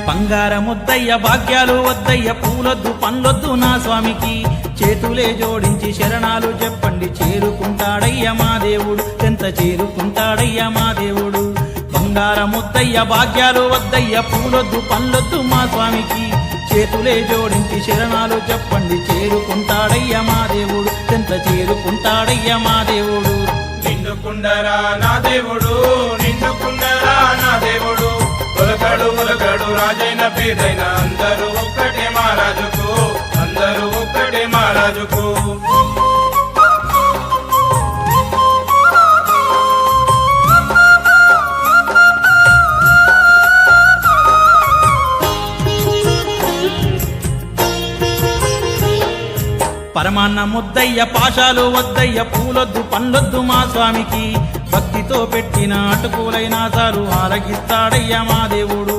బంగారముద్దయ్య భాగ్యాలు వద్దయ్య పూలొద్దు పండ్లొద్దు నా స్వామికి చేతులే జోడించి శరణాలు చెప్పండి చేరుకుంటాడయ్య మా దేవుడు ఎంత చేరుకుంటాడయ్య మా దేవుడు బంగారముద్దయ్య భాగ్యాలు వద్దయ్య పూలొద్దు పండ్లొద్దు మా స్వామికి చేతులే జోడించి శరణాలు చెప్పండి చేరుకుంటాడయ్య మా దేవుడు ఎంత చేరుకుంటాడయ్య మా దేవుడు నిండుకుండరా నా దేవుడు నిండుకుండరా నా దేవుడు ఉలకడు ఉలకడు రాజైన పేదైన అందరూ ఒక్కటే మహారాజుకు అందరూ ఒక్కటే మహారాజుకు పరమాన్న ముద్దయ్య పాశాలు వద్దయ్య పూలొద్దు పండ్లొద్దు మా స్వామికి భక్తితో పెట్టిన అటుకులైనా చాలు ఆరగిస్తాడయ్య మా దేవుడు